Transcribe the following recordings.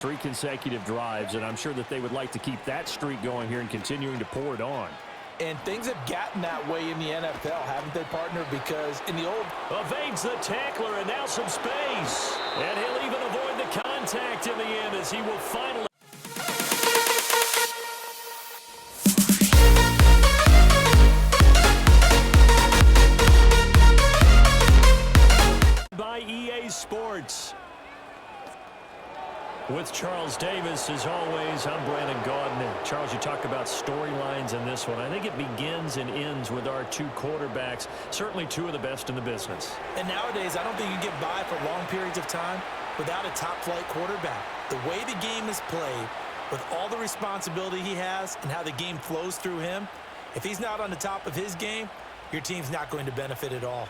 3 consecutive drives, and I'm sure that they would like to keep that streak going here and continuing to pour it on. And things have gotten that way in the NFL, haven't they, partner? Because in the old... Evades the tackler, and now some space. And he'll even avoid the contact in the end as he will finally... by EA Sports. With Charles Davis, as always, I'm Brandon Gaudin. Charles, you talk about storylines in this one. I think it begins and ends with our 2 quarterbacks, certainly 2 of the best in the business. And nowadays, I don't think you can get by for long periods of time without a top-flight quarterback. The way the game is played, with all the responsibility he has and how the game flows through him, if he's not on the top of his game, your team's not going to benefit at all.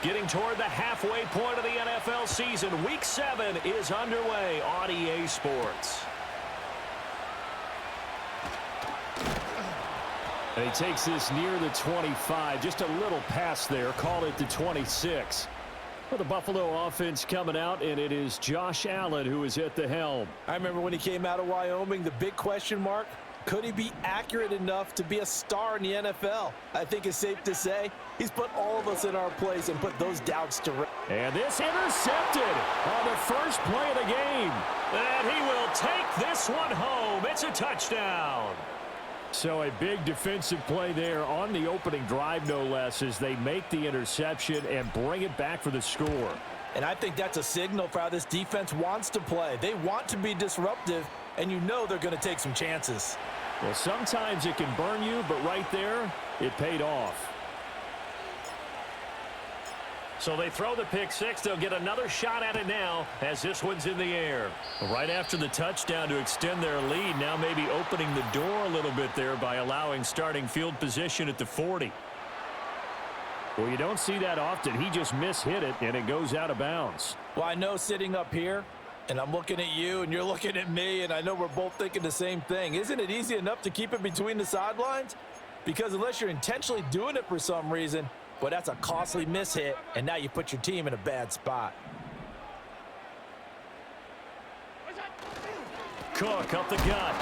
Getting toward the halfway point of the NFL season, Week 7 is underway on EA Sports. And he takes this near the 25, just a little pass there, call it the 26. For the Buffalo offense coming out, and it is Josh Allen who is at the helm. I remember when he came out of Wyoming, the big question mark, could he be accurate enough to be a star in the NFL? I think it's safe to say he's put all of us in our place and put those doubts to rest. And this intercepted on the first play of the game. And he will take this one home. It's a touchdown. So a big defensive play there on the opening drive, no less, as they make the interception and bring it back for the score. And I think that's a signal for how this defense wants to play. They want to be disruptive, and you know they're going to take some chances. Well, sometimes it can burn you, but right there, it paid off. So they throw the pick 6. They'll get another shot at it now as this one's in the air. Right after the touchdown to extend their lead, now maybe opening the door a little bit there by allowing starting field position at the 40. Well, you don't see that often. He just mishit it, and it goes out of bounds. Well, I know sitting up here, and I'm looking at you, and you're looking at me, and I know we're both thinking the same thing. Isn't it easy enough to keep it between the sidelines? Because unless you're intentionally doing it for some reason, well, that's a costly mishit, and now you put your team in a bad spot. Cook up the gut.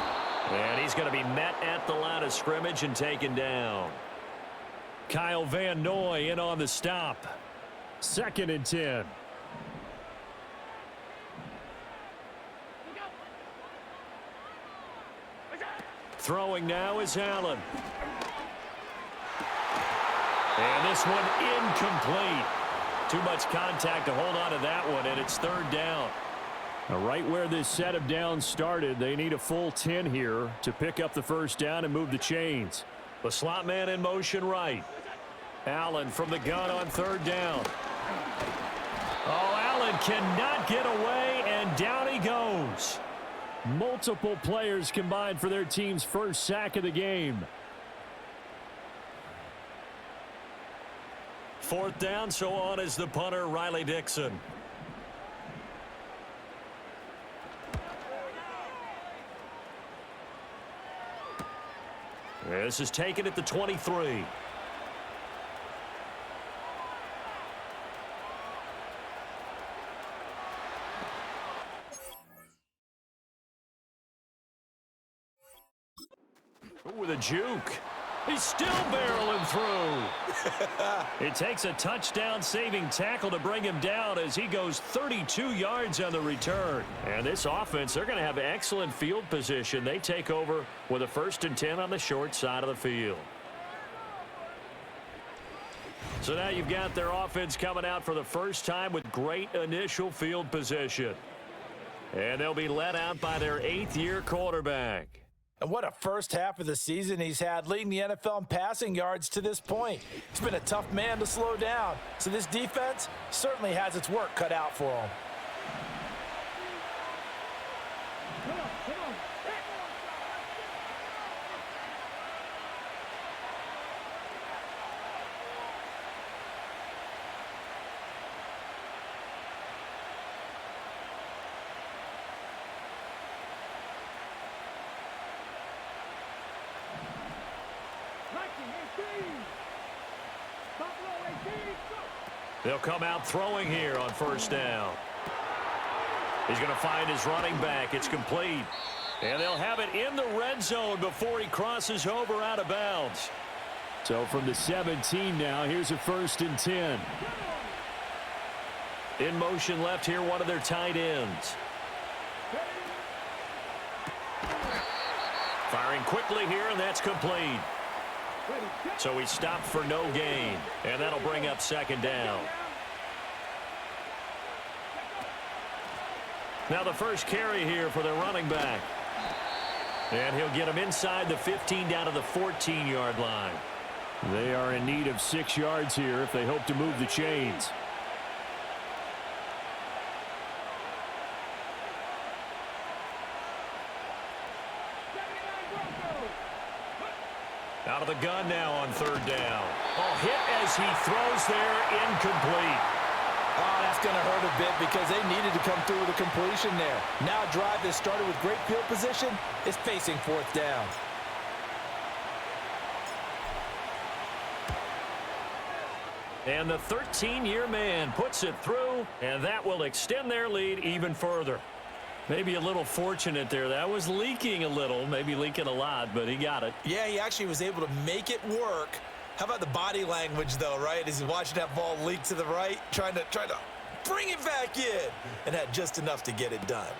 And he's going to be met at the line of scrimmage and taken down. Kyle Van Noy in on the stop. 2nd and 10. Throwing now is Allen. And this one incomplete. Too much contact to hold on to that one, and it's 3rd down. Now, right where this set of downs started, they need a full 10 here to pick up the 1st down and move the chains. The slot man in motion right. Allen from the gun on 3rd down. Oh, Allen cannot get away, and down he goes. Multiple players combined for their team's 1st sack of the game. 4th down, so on is the punter, Riley Dixon. This is taken at the 23. With a juke. He's still barreling through. It takes a touchdown-saving tackle to bring him down as he goes 32 yards on the return. And this offense, they're going to have excellent field position. They take over with a 1st and 10 on the short side of the field. So now you've got their offense coming out for the first time with great initial field position. And they'll be led out by their 8th-year quarterback. And what a first half of the season he's had, leading the NFL in passing yards to this point. He's been a tough man to slow down. So this defense certainly has its work cut out for him. They'll come out throwing here on first down. He's going to find his running back. It's complete. And they'll have it in the red zone before he crosses over out of bounds. So from the 17 now, here's a 1st and 10. In motion left here, one of their tight ends. Firing quickly here, and that's complete. So he stopped for no gain, and that'll bring up 2nd down. Now the first carry here for their running back. And he'll get him inside the 15 down to the 14-yard line. They are in need of 6 yards here if they hope to move the chains. Out of the gun now on 3rd down. Oh, hit as he throws there, incomplete. Oh, that's going to hurt a bit because they needed to come through with a completion there. Now a drive that started with great field position is facing 4th down. And the 13-year man puts it through, and that will extend their lead even further. Maybe a little fortunate there. That was leaking a little, maybe leaking a lot, but he got it. Yeah, he actually was able to make it work. How about the body language, though, right? As he's watching that ball leak to the right, trying to bring it back in, and had just enough to get it done.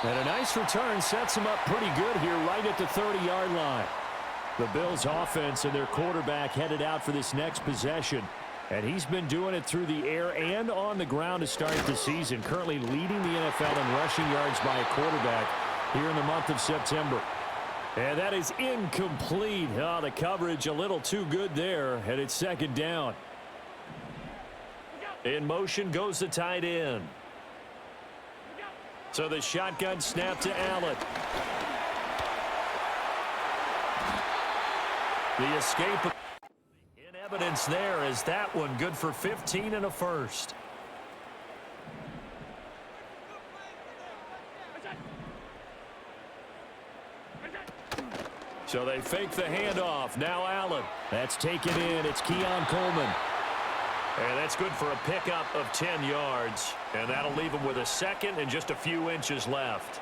And a nice return sets him up pretty good here right at the 30-yard line. The Bills' offense and their quarterback headed out for this next possession. And he's been doing it through the air and on the ground to start the season, currently leading the NFL in rushing yards by a quarterback here in the month of September. And that is incomplete. Oh, the coverage a little too good there, and it's 2nd down. In motion goes the tight end. So the shotgun snap to Allen. The escape. In evidence there is that one good for 15 and a 1st. So they fake the handoff. Now Allen. That's taken in. It's Keon Coleman. And that's good for a pickup of 10 yards. And that'll leave him with a 2nd and just a few inches left.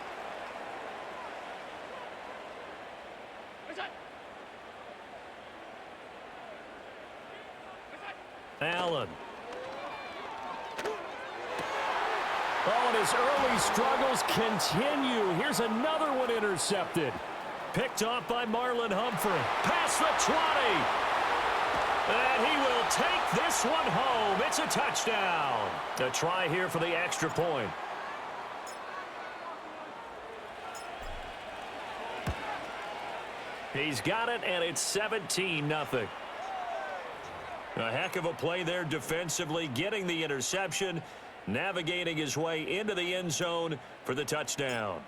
Allen. Oh, and his early struggles continue. Here's another one intercepted. Picked off by Marlon Humphrey. Past the 20. And he will take this one home. It's a touchdown. A try here for the extra point. He's got it, and it's 17-0. A heck of a play there defensively, getting the interception, navigating his way into the end zone for the touchdown.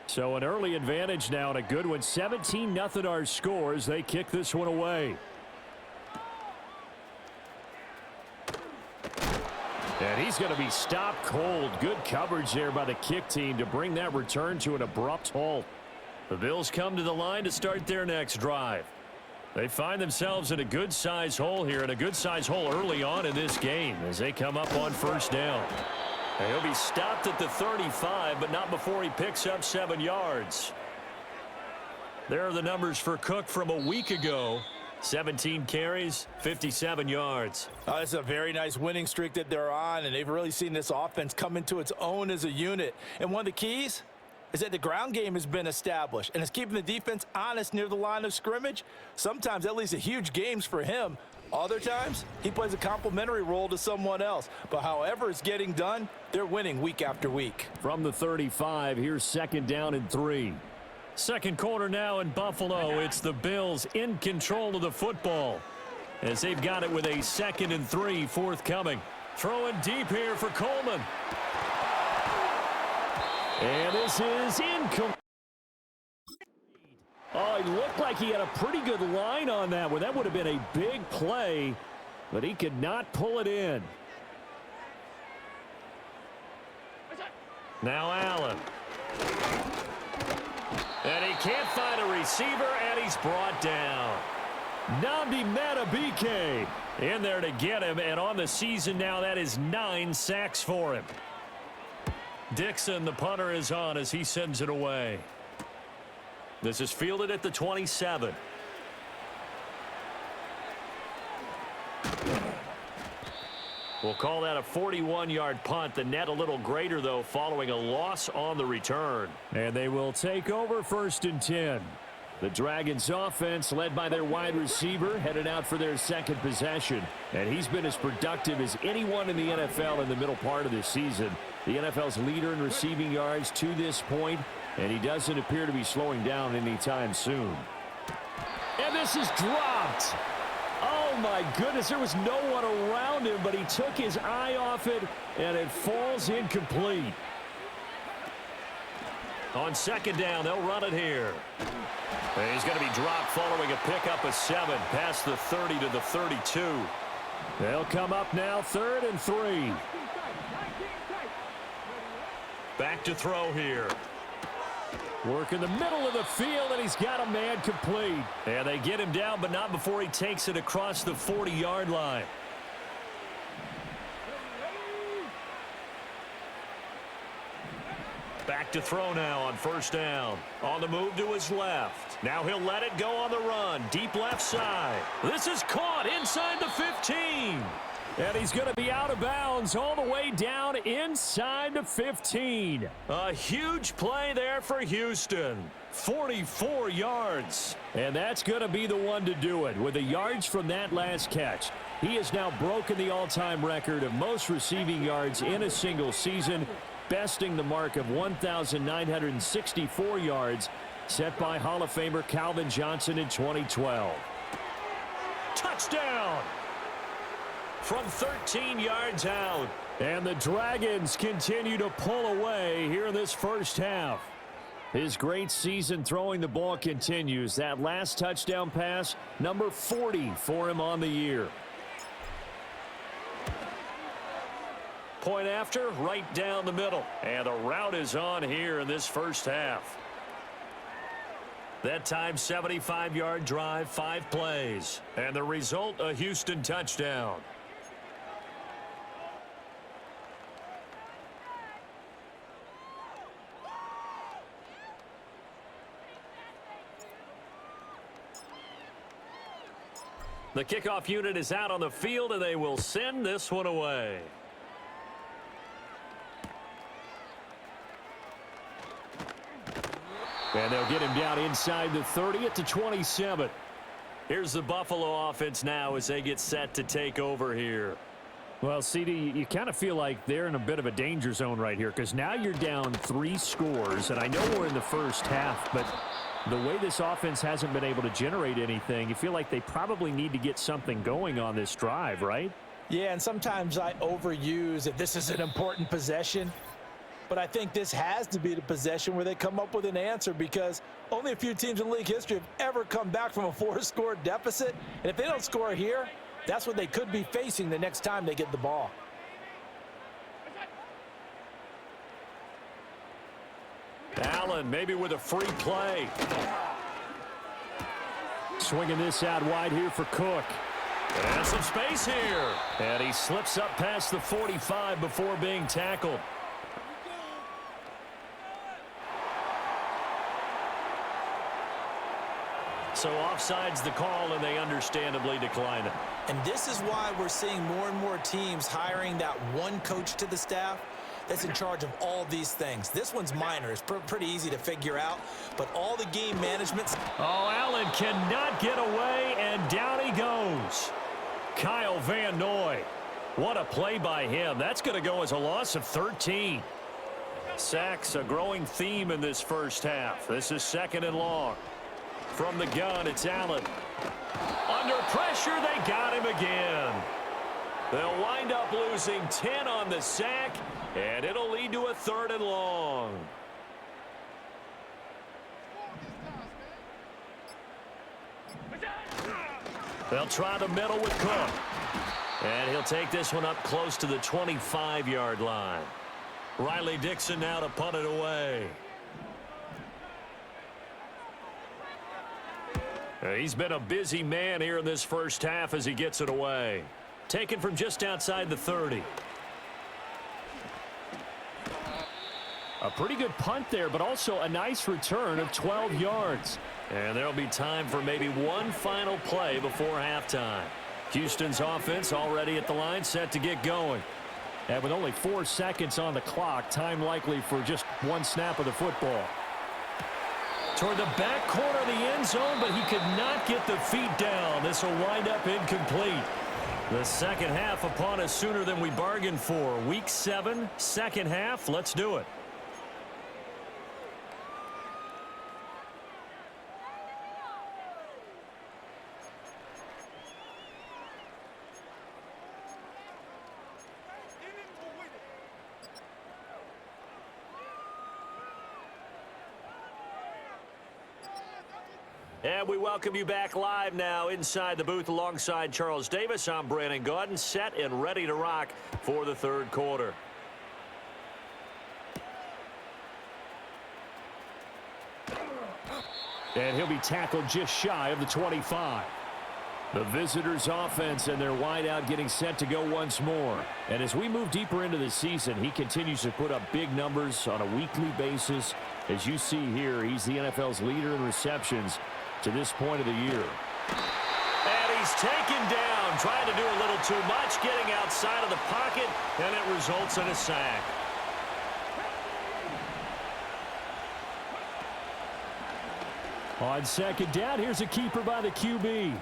So an early advantage now and a good one. 17-0 our scores. They kick this one away. And he's going to be stopped cold. Good coverage there by the kick team to bring that return to an abrupt halt. The Bills come to the line to start their next drive. They find themselves in a good-sized hole here, and a good-sized hole early on in this game as they come up on first down. And he'll be stopped at the 35, but not before he picks up 7 yards. There are the numbers for Cook from a week ago. 17 carries, 57 yards. It's a very nice winning streak that they're on, and they've really seen this offense come into its own as a unit. And one of the keys is that the ground game has been established, and it's keeping the defense honest near the line of scrimmage. Sometimes that leads to huge games for him. Other times, he plays a complementary role to someone else. But however it's getting done, they're winning week after week. From the 35, here's 2nd down and 3. Second quarter now in Buffalo. It's the Bills in control of the football as they've got it with a 2nd and 3 forthcoming. Throwing deep here for Coleman. And this is incomplete. Oh, it looked like he had a pretty good line on that one. That would have been a big play, but he could not pull it in. Now Allen. And he can't find a receiver, and he's brought down. Nnamdi Madubuike in there to get him, and on the season now, that is 9 sacks for him. Dixon, the punter, is on as he sends it away. This is fielded at the 27. We'll call that a 41-yard punt. The net a little greater, though, following a loss on the return. And they will take over 1st and 10. The Dragons offense, led by their wide receiver, headed out for their second possession. And he's been as productive as anyone in the NFL in the middle part of this season. The NFL's leader in receiving yards to this point, and he doesn't appear to be slowing down anytime soon. And this is dropped. Oh, my goodness, there was no one around him, but he took his eye off it, and it falls incomplete. On 2nd down, they'll run it here. And he's going to be dropped following a pickup of 7 past the 30 to the 32. They'll come up now 3rd and 3. Back to throw here. Work in the middle of the field, and he's got a man complete. And they get him down, but not before he takes it across the 40-yard line. Back to throw now on 1st down. On the move to his left. Now he'll let it go on the run. Deep left side. This is caught inside the 15. And he's going to be out of bounds all the way down inside the 15. A huge play there for Houston. 44 yards. And that's going to be the one to do it with the yards from that last catch. He has now broken the all-time record of most receiving yards in a single season, besting the mark of 1,964 yards set by Hall of Famer Calvin Johnson in 2012. Touchdown! From 13 yards out. And the Dragons continue to pull away here in this first half. His great season throwing the ball continues. That last touchdown pass, number 40 for him on the year. Point after, right down the middle. And the route is on here in this first half. That time, 75-yard drive, 5 plays. And the result, a Houston touchdown. The kickoff unit is out on the field, and they will send this one away. And they'll get him down inside the 30 at the 27. Here's the Buffalo offense now as they get set to take over here. Well, CD, you kind of feel like they're in a bit of a danger zone right here because now you're down 3 scores, and I know we're in the first half, but the way this offense hasn't been able to generate anything, you feel like they probably need to get something going on this drive, right? Yeah, and sometimes I overuse if this is an important possession. But I think this has to be the possession where they come up with an answer because only a few teams in league history have ever come back from a 4-score deficit. And if they don't score here, that's what they could be facing the next time they get the ball. Allen maybe with a free play. Swinging this out wide here for Cook. And some space here. And he slips up past the 45 before being tackled. So offside's the call, and they understandably decline it. And this is why we're seeing more and more teams hiring that one coach to the staff that's in charge of all these things. This one's minor. It's pretty easy to figure out, but all the game management. Oh, Allen cannot get away, and down he goes. Kyle Van Noy. What a play by him. That's going to go as a loss of 13. Sacks, a growing theme in this first half. This is 2nd and long. From the gun, it's Allen. Under pressure, they got him again. They'll wind up losing 10 on the sack, and it'll lead to a 3rd and long. They'll try the middle with Cook. And he'll take this one up close to the 25-yard line. Riley Dixon now to punt it away. He's been a busy man here in this first half as he gets it away. Taken from just outside the 30. A pretty good punt there, but also a nice return of 12 yards. And there'll be time for maybe one final play before halftime. Houston's offense already at the line, set to get going. And with only 4 seconds on the clock, time likely for just one snap of the football. Toward the back corner of the end zone, but he could not get the feet down. This will wind up incomplete. The second half upon us sooner than we bargained for. Week 7, second half. Let's do it. And we welcome you back live now inside the booth alongside Charles Davis. I'm Brandon Gaudin, set and ready to rock for the third quarter. And he'll be tackled just shy of the 25. The visitors' offense and their wideout getting set to go once more. And as we move deeper into the season, he continues to put up big numbers on a weekly basis. As you see here, he's the NFL's leader in receptions to this point of the year. And he's taken down, trying to do a little too much, getting outside of the pocket, and it results in a sack. On second down, here's a keeper by the QB.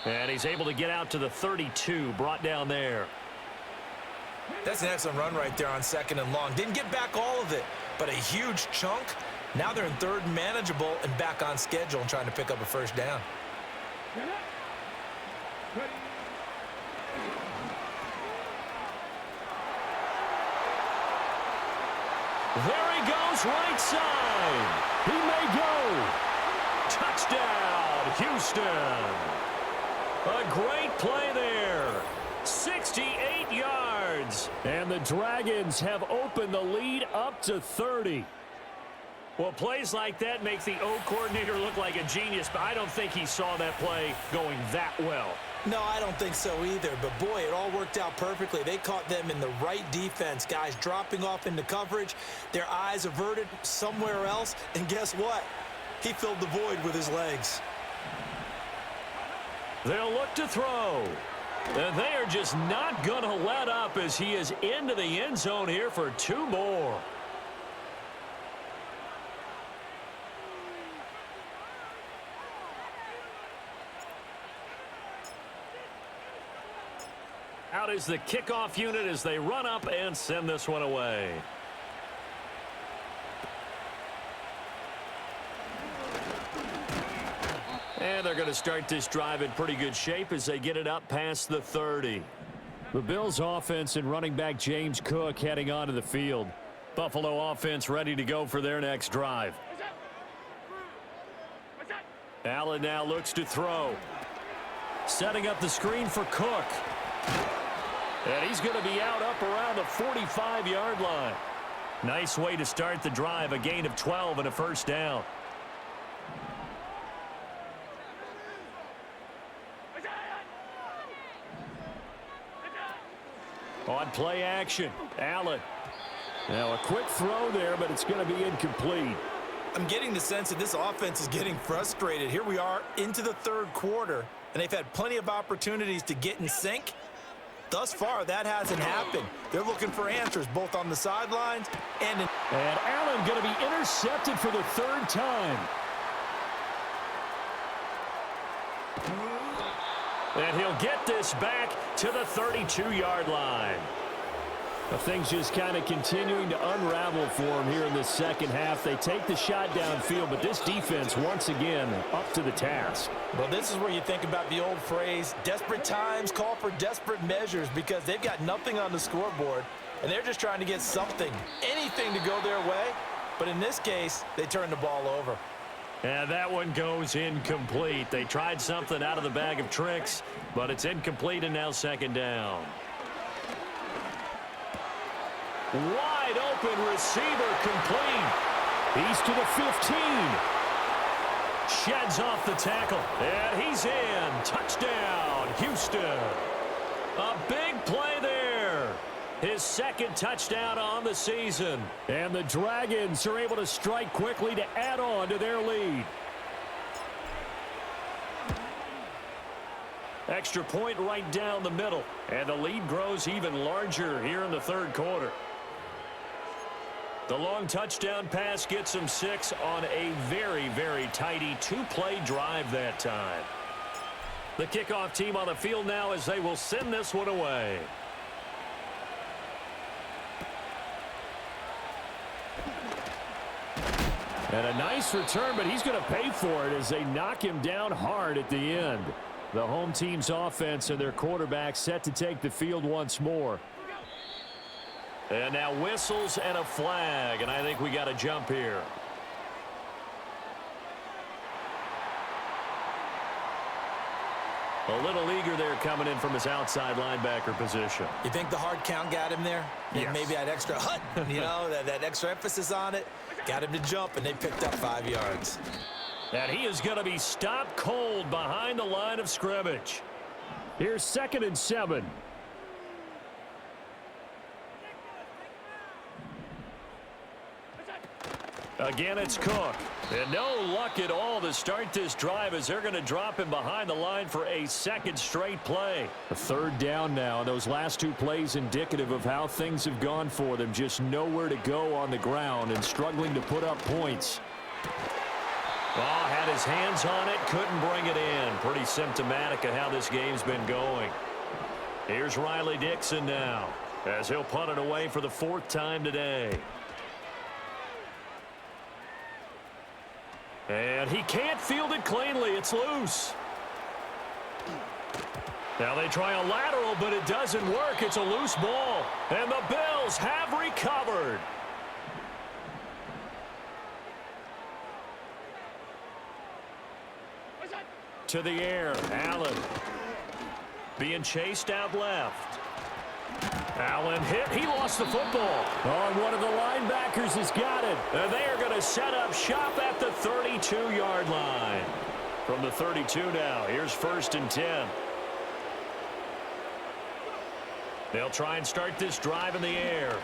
And he's able to get out to the 32, brought down there. That's an excellent run right there on second and long. Didn't get back all of it, but a huge chunk. Now they're in third and manageable and back on schedule and trying to pick up a first down. There he goes, right side. He may go. Touchdown, Houston. A great play there. 68 yards. And the Dragons have opened the lead up to 30. Well, plays like that make the O coordinator look like a genius, but I don't think he saw that play going that well. No, I don't think so either, but boy, it all worked out perfectly. They caught them in the right defense, guys dropping off into coverage, their eyes averted somewhere else, and guess what? He filled the void with his legs. They'll look to throw. And they are just not going to let up as he is into the end zone here for 2 more. Out is the kickoff unit as they run up and send this one away. And they're going to start this drive in pretty good shape as they get it up past the 30. The Bills offense and running back James Cook heading onto the field. Buffalo offense ready to go for their next drive. Allen now looks to throw. Setting up the screen for Cook. And he's going to be out up around the 45-yard line. Nice way to start the drive, a gain of 12 and a first down. On play action, Allen. Now a quick throw there, but it's going to be incomplete. I'm getting the sense that this offense is getting frustrated. Here we are into the third quarter, and they've had plenty of opportunities to get in sync. Thus far, that hasn't happened. They're looking for answers both on the sidelines and in. And Allen going to be intercepted for the third time. And he'll get this back to the 32-yard line. Well, things just kind of continuing to unravel for him here in the second half. They take the shot downfield, but this defense once again up to the task. Well, this is where you think about the old phrase, desperate times call for desperate measures, because they've got nothing on the scoreboard, and they're just trying to get something, anything to go their way. But in this case, they turn the ball over. And that one goes incomplete. They tried something out of the bag of tricks, but it's incomplete and now second down. Wide open receiver complete. He's to the 15. Sheds off the tackle, and he's in. Touchdown, Houston. A big play there. His second touchdown on the season. And the Dragons are able to strike quickly to add on to their lead. Extra point right down the middle. And the lead grows even larger here in the third quarter. The long touchdown pass gets them 6 on a very, very tidy two-play drive that time. The kickoff team on the field now as they will send this one away. And a nice return, but he's going to pay for it as they knock him down hard at the end. The home team's offense and their quarterback set to take the field once more. And now whistles and a flag, and I think we got a jump here. A little eager there coming in from his outside linebacker position. You think the hard count got him there? Yes. Maybe that extra hut, you know, that extra emphasis on it. Got him to jump, and they picked up 5 yards. And he is going to be stopped cold behind the line of scrimmage. Here's 2nd and 7. Again, it's Cook. And no luck at all to start this drive as they're going to drop him behind the line for a second straight play. A 3rd down now. Those last 2 plays indicative of how things have gone for them. Just nowhere to go on the ground and struggling to put up points. Oh, had his hands on it, couldn't bring it in. Pretty symptomatic of how this game's been going. Here's Riley Dixon now as he'll punt it away for the 4th time today. And he can't field it cleanly. It's loose. Now they try a lateral, but it doesn't work. It's a loose ball. And the Bills have recovered. To the air, Allen. Being chased out left. Allen hit. He lost the football. Oh, one of the linebackers has got it. And they are going to set up shop at the 32-yard line. From the 32 now, here's 1st and 10. They'll try and start this drive in the air.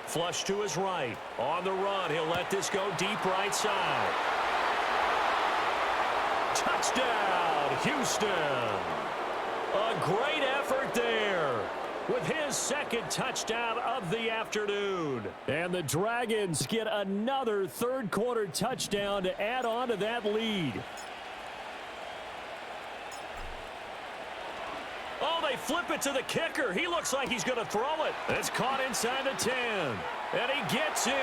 Flush to his right. On the run, he'll let this go deep right side. Touchdown, Houston. A great effort there with his 2nd touchdown of the afternoon. And the Dragons get another third quarter touchdown to add on to that lead. Oh, they flip it to the kicker. He looks like he's going to throw it. It's caught inside the 10. And he gets in.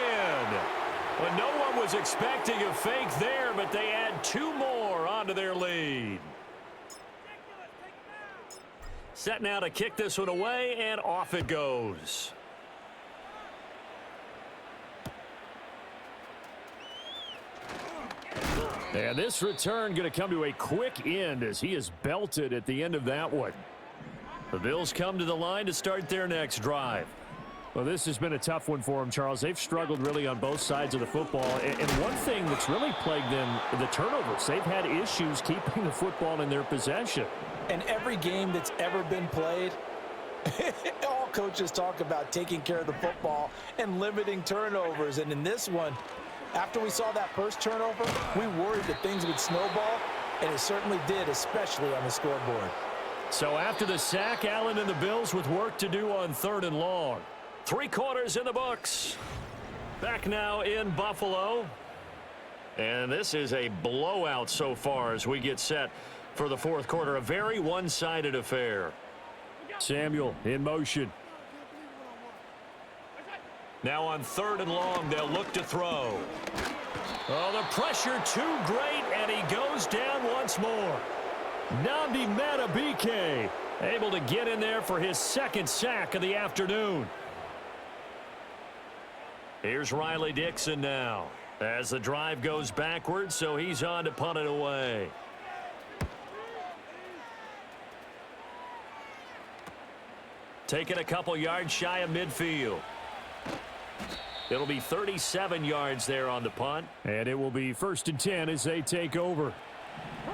Well, no one was expecting a fake there, but they add 2 more onto their lead. Set now to kick this one away, and off it goes. And this return going to come to a quick end as he is belted at the end of that one. The Bills come to the line to start their next drive. Well, this has been a tough one for them, Charles. They've struggled really on both sides of the football. And one thing that's really plagued them, the turnovers. They've had issues keeping the football in their possession. And every game that's ever been played, all coaches talk about taking care of the football and limiting turnovers. And in this one, after we saw that first turnover, we worried that things would snowball, and it certainly did, especially on the scoreboard. So after the sack, Allen and the Bills with work to do on 3rd and long. 3 quarters in the books. Back now in Buffalo. And this is a blowout so far as we get set for the 4th quarter. A very one-sided affair. Samuel in motion. Now on 3rd and long, they'll look to throw. Oh, the pressure too great, and he goes down once more. Nnamdi Madubuike able to get in there for his 2nd sack of the afternoon. Here's Riley Dixon now as the drive goes backwards, so he's on to punt it away. Taking a couple yards shy of midfield. It'll be 37 yards there on the punt. And it will be 1st and 10 as they take over.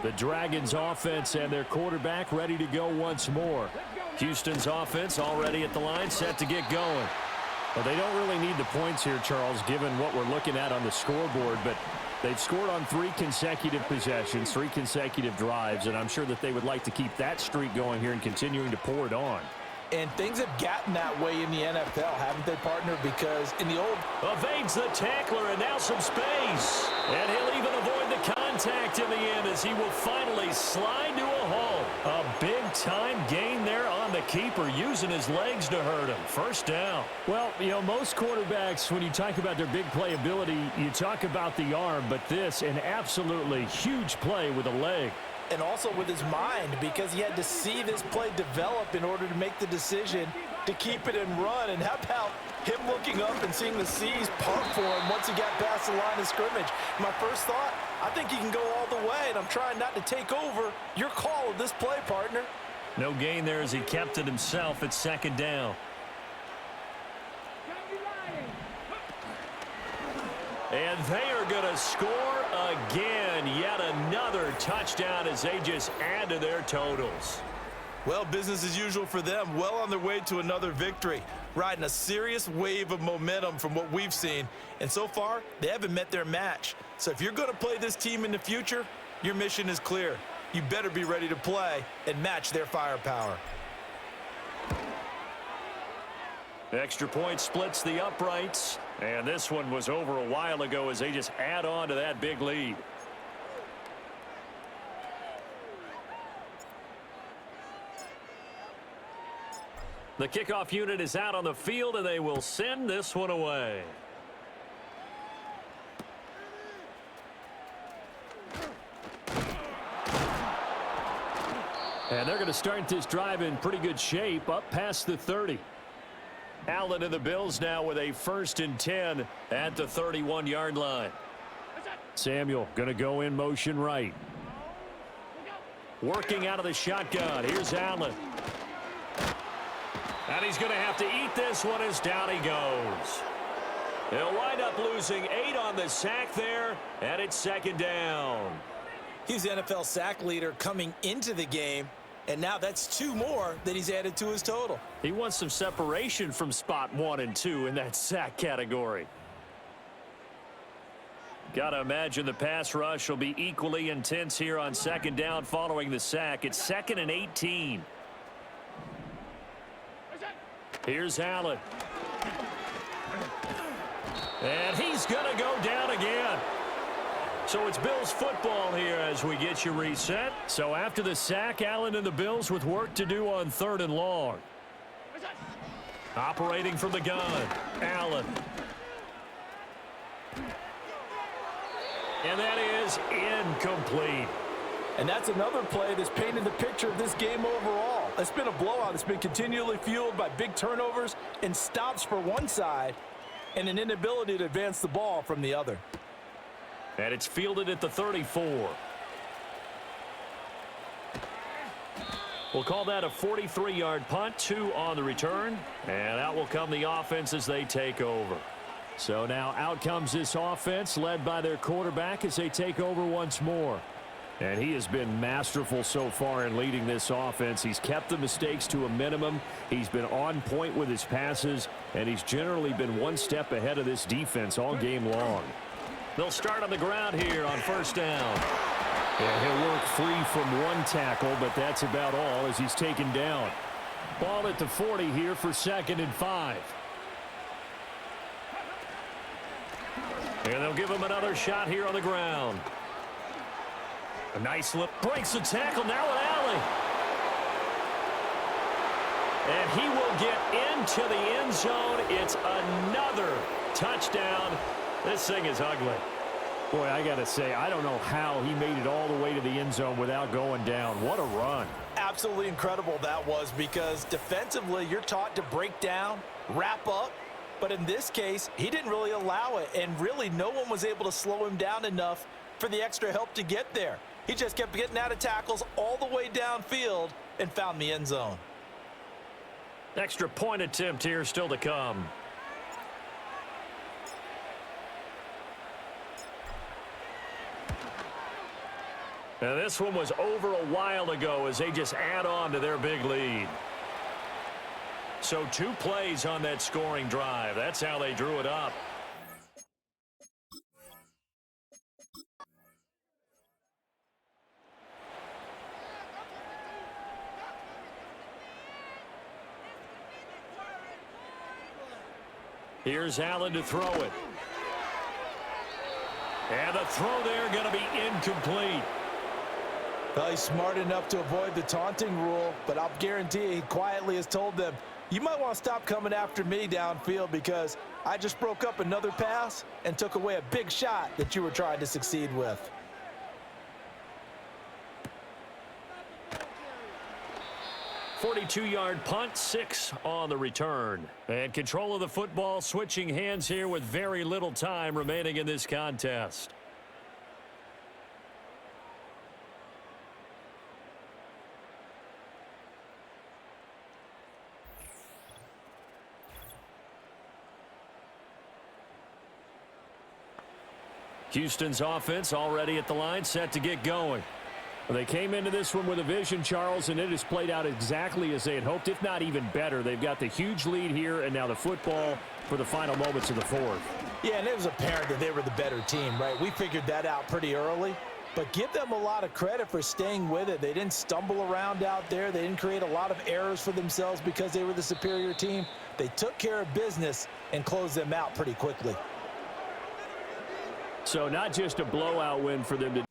The Dragons offense and their quarterback ready to go once more. Houston's offense already at the line, set to get going. Well, they don't really need the points here, Charles, given what we're looking at on the scoreboard, but they've scored on 3 consecutive possessions, 3 consecutive drives, and I'm sure that they would like to keep that streak going here and continuing to pour it on. And things have gotten that way in the NFL, haven't they, partner? Because in the old... Evades the tackler, and now some space. And he'll even avoid the contact in the end as he will finally slide to a halt. A big-time gain there on the keeper, using his legs to hurt him. 1st down. Well, you know, most quarterbacks, when you talk about their big playability, you talk about the arm, but this, an absolutely huge play with a leg. And also with his mind, because he had to see this play develop in order to make the decision to keep it and run. And how about him looking up and seeing the C's part for him once he got past the line of scrimmage? My first thought, I think he can go all the way, and I'm trying not to take over your call of this play, partner. No gain there as he kept it himself at 2nd down. And they are going to score again. Yet another touchdown as they just add to their totals. Well, business as usual for them. Well on their way to another victory. Riding a serious wave of momentum from what we've seen. And so far, they haven't met their match. So if you're going to play this team in the future, your mission is clear. You better be ready to play and match their firepower. Extra point splits the uprights. And this one was over a while ago as they just add on to that big lead. The kickoff unit is out on the field, and they will send this one away. And they're going to start this drive in pretty good shape, up past the 30. Allen and the Bills now with a 1st and 10 at the 31-yard line. Samuel going to go in motion right. Working out of the shotgun. Here's Allen. And he's going to have to eat this one as down he goes. He'll wind up losing 8 on the sack there, and it's 2nd down. He's the NFL sack leader coming into the game, and now that's 2 more that he's added to his total. He wants some separation from spot 1 and 2 in that sack category. Got to imagine the pass rush will be equally intense here on 2nd down following the sack. It's 2nd and 18. Here's Allen. And he's going to go down again. So it's Bills football here as we get you reset. So after the sack, Allen and the Bills with work to do on 3rd and long. Operating from the gun, Allen. And that is incomplete. And that's another play that's painted the picture of this game overall. It's been a blowout. It's been continually fueled by big turnovers and stops for one side and an inability to advance the ball from the other. And it's fielded at the 34. We'll call that a 43-yard punt, 2 on the return. And out will come the offense as they take over. So now out comes this offense led by their quarterback as they take over once more. And he has been masterful so far in leading this offense. He's kept the mistakes to a minimum. He's been on point with his passes, and he's generally been one step ahead of this defense all game long. They'll start on the ground here on 1st down. And he'll work free from 1 tackle, but that's about all as he's taken down. Ball at the 40 here for 2nd and 5. And they'll give him another shot here on the ground. A nice look. Breaks the tackle. Now an alley. And he will get into the end zone. It's another touchdown. This thing is ugly. Boy, I got to say, I don't know how he made it all the way to the end zone without going down. What a run. Absolutely incredible that was, because defensively you're taught to break down, wrap up. But in this case, he didn't really allow it. And really no one was able to slow him down enough for the extra help to get there. He just kept getting out of tackles all the way downfield and found the end zone. Extra point attempt here still to come. And this one was over a while ago as they just add on to their big lead. So 2 plays on that scoring drive. That's how they drew it up. Here's Allen to throw it. And the throw there going to be incomplete. Well, he's smart enough to avoid the taunting rule, but I'll guarantee he quietly has told them, you might want to stop coming after me downfield because I just broke up another pass and took away a big shot that you were trying to succeed with. 42-yard punt, 6 on the return. And control of the football, switching hands here with very little time remaining in this contest. Houston's offense already at the line, set to get going. They came into this one with a vision, Charles, and it has played out exactly as they had hoped, if not even better. They've got the huge lead here, and now the football for the final moments of the fourth. Yeah, and it was apparent that they were the better team, right? We figured that out pretty early. But give them a lot of credit for staying with it. They didn't stumble around out there. They didn't create a lot of errors for themselves because they were the superior team. They took care of business and closed them out pretty quickly. So not just a blowout win for them today.